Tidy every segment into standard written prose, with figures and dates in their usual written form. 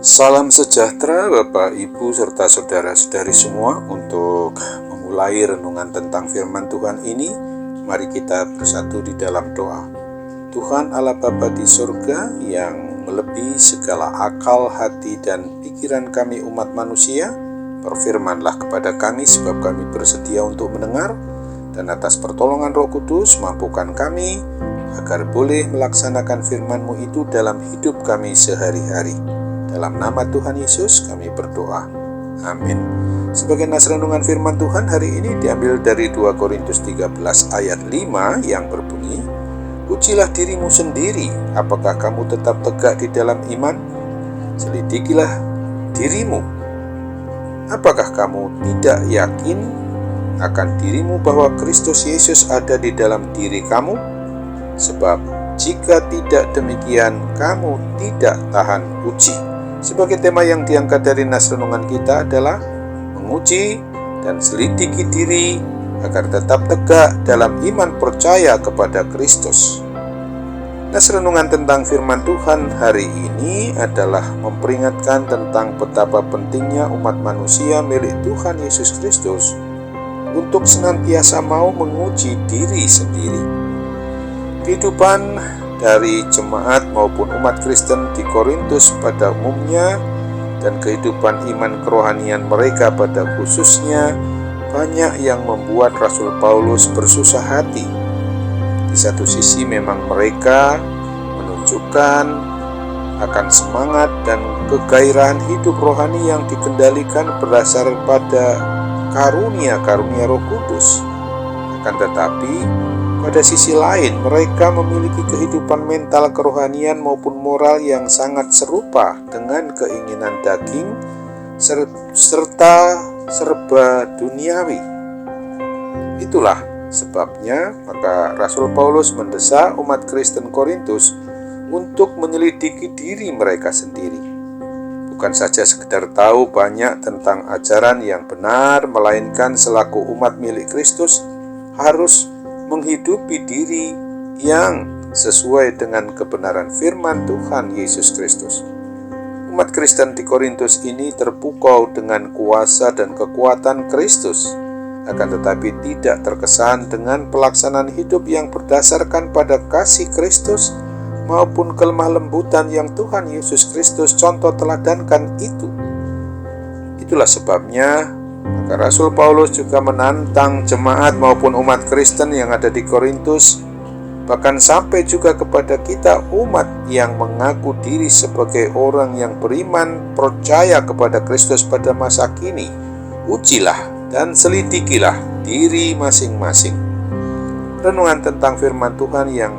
Salam sejahtera Bapak, Ibu, serta saudara-saudari semua. Untuk memulai renungan tentang firman Tuhan ini, mari kita bersatu di dalam doa. Tuhan Allah Bapa di surga yang melebihi segala akal, hati, dan pikiran kami umat manusia, berfirmanlah kepada kami sebab kami bersedia untuk mendengar, dan atas pertolongan Roh Kudus mampukan kami agar boleh melaksanakan firman-Mu itu dalam hidup kami sehari-hari. Dalam nama Tuhan Yesus kami berdoa. Amin. Sebagai nas renungan firman Tuhan hari ini diambil dari 2 Korintus 13 ayat 5 yang berbunyi, "Ujilah dirimu sendiri, apakah kamu tetap tegak di dalam iman? Selidikilah dirimu. Apakah kamu tidak yakin akan dirimu bahwa Kristus Yesus ada di dalam diri kamu? Sebab jika tidak demikian, kamu tidak tahan uji." Sebagai tema yang diangkat dari nas renungan kita adalah menguji dan selidiki diri agar tetap tegak dalam iman percaya kepada Kristus. Nas renungan tentang firman Tuhan hari ini adalah memperingatkan tentang betapa pentingnya umat manusia milik Tuhan Yesus Kristus untuk senantiasa mau menguji diri sendiri. Kehidupan dari jemaat maupun umat Kristen di Korintus pada umumnya dan kehidupan iman kerohanian mereka pada khususnya banyak yang membuat Rasul Paulus bersusah hati. Di satu sisi memang mereka menunjukkan akan semangat dan kegairahan hidup rohani yang dikendalikan berdasar pada karunia-karunia Roh Kudus. Akan tetapi pada sisi lain, mereka memiliki kehidupan mental kerohanian maupun moral yang sangat serupa dengan keinginan daging serta serba duniawi. Itulah sebabnya maka Rasul Paulus mendesak umat Kristen Korintus untuk menyelidiki diri mereka sendiri. Bukan saja sekedar tahu banyak tentang ajaran yang benar, melainkan selaku umat milik Kristus harus menghidupi diri yang sesuai dengan kebenaran firman Tuhan Yesus Kristus. Umat Kristen di Korintus ini terpukau dengan kuasa dan kekuatan Kristus, akan tetapi tidak terkesan dengan pelaksanaan hidup yang berdasarkan pada kasih Kristus maupun kelemah lembutan yang Tuhan Yesus Kristus contoh teladankan itu. Itulah sebabnya maka Rasul Paulus juga menantang jemaat maupun umat Kristen yang ada di Korintus, bahkan sampai juga kepada kita umat yang mengaku diri sebagai orang yang beriman percaya kepada Kristus pada masa kini. Ujilah dan selidikilah diri masing-masing. Renungan tentang firman Tuhan yang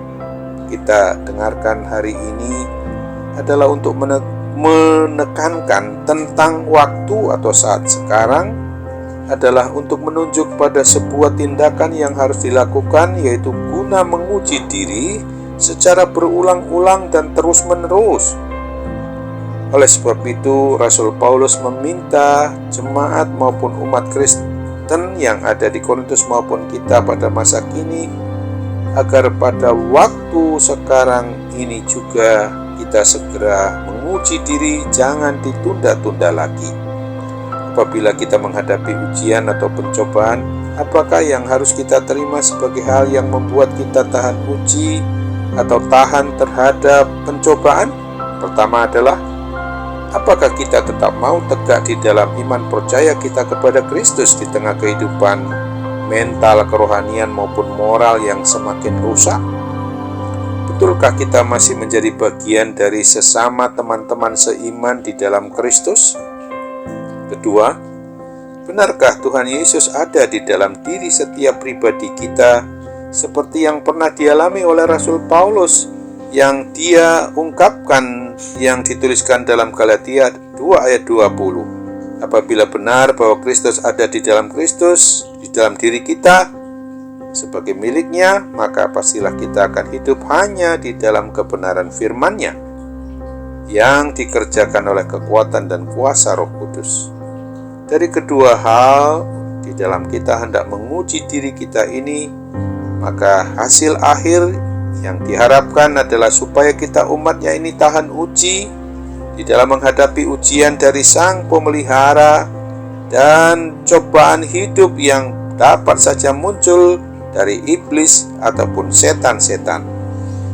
kita dengarkan hari ini adalah untuk menekankan tentang waktu atau saat sekarang, adalah untuk menunjuk pada sebuah tindakan yang harus dilakukan, yaitu guna menguji diri secara berulang-ulang dan terus-menerus. Oleh sebab itu, Rasul Paulus meminta jemaat maupun umat Kristen yang ada di Korintus maupun kita pada masa kini agar pada waktu sekarang ini juga kita segera menguji diri, jangan ditunda-tunda lagi. Apabila kita menghadapi ujian atau pencobaan, apakah yang harus kita terima sebagai hal yang membuat kita tahan uji atau tahan terhadap pencobaan? Pertama adalah, apakah kita tetap mau tegak di dalam iman percaya kita kepada Kristus di tengah kehidupan mental, kerohanian maupun moral yang semakin rusak? Betulkah kita masih menjadi bagian dari sesama teman-teman seiman di dalam Kristus? Kedua, benarkah Tuhan Yesus ada di dalam diri setiap pribadi kita seperti yang pernah dialami oleh Rasul Paulus yang dia ungkapkan yang dituliskan dalam Galatia 2 ayat 20. Apabila benar bahwa Kristus ada di dalam Kristus, di dalam diri kita sebagai miliknya, maka pastilah kita akan hidup hanya di dalam kebenaran firman-Nya yang dikerjakan oleh kekuatan dan kuasa Roh Kudus. Dari kedua hal di dalam kita hendak menguji diri kita ini, maka hasil akhir yang diharapkan adalah supaya kita umatnya ini tahan uji di dalam menghadapi ujian dari Sang Pemelihara dan cobaan hidup yang dapat saja muncul dari iblis ataupun setan-setan.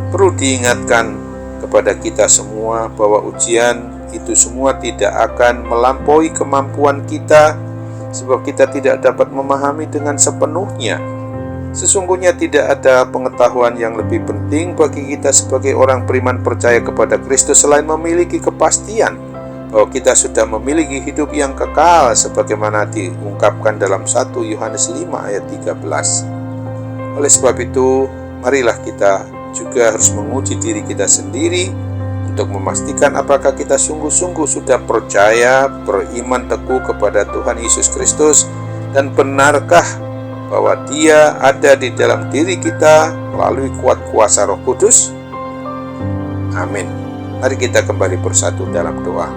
Perlu diingatkan kepada kita semua bahwa ujian itu semua tidak akan melampaui kemampuan kita, sebab kita tidak dapat memahami dengan sepenuhnya. Sesungguhnya tidak ada pengetahuan yang lebih penting bagi kita sebagai orang beriman percaya kepada Kristus selain memiliki kepastian bahwa kita sudah memiliki hidup yang kekal sebagaimana diungkapkan dalam 1 Yohanes 5 ayat 13. Oleh sebab itu, marilah kita juga harus menguji diri kita sendiri untuk memastikan apakah kita sungguh-sungguh sudah percaya, beriman teguh kepada Tuhan Yesus Kristus, dan benarkah bahwa Dia ada di dalam diri kita melalui kuat kuasa Roh Kudus. Amin. Mari kita kembali bersatu dalam doa.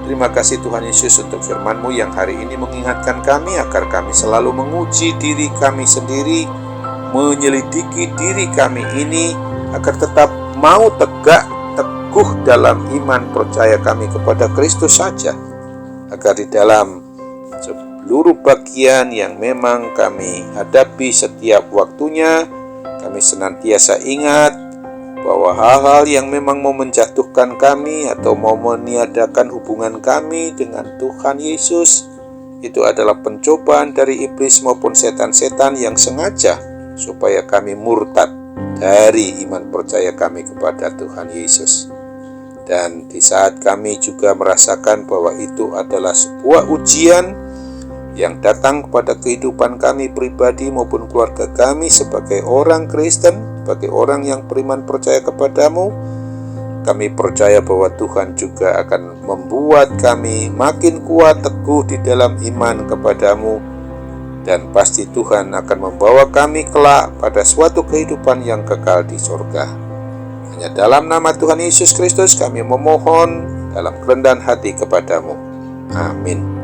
Terima kasih Tuhan Yesus untuk firman-Mu yang hari ini mengingatkan kami agar kami selalu menguji diri kami sendiri, menyelidiki diri kami ini agar tetap mau tegak teguh dalam iman percaya kami kepada Kristus saja, agar di dalam seluruh bagian yang memang kami hadapi setiap waktunya, kami senantiasa ingat bahwa hal-hal yang memang mau menjatuhkan kami atau mau meniadakan hubungan kami dengan Tuhan Yesus itu adalah pencobaan dari iblis maupun setan-setan yang sengaja supaya kami murtad dari iman percaya kami kepada Tuhan Yesus. Dan di saat kami juga merasakan bahwa itu adalah sebuah ujian yang datang kepada kehidupan kami pribadi maupun keluarga kami sebagai orang Kristen, sebagai orang yang beriman percaya kepadamu, kami percaya bahwa Tuhan juga akan membuat kami makin kuat teguh di dalam iman kepadamu, dan pasti Tuhan akan membawa kami kelak pada suatu kehidupan yang kekal di surga. Hanya dalam nama Tuhan Yesus Kristus kami memohon dalam kerendahan hati kepadamu. Amin.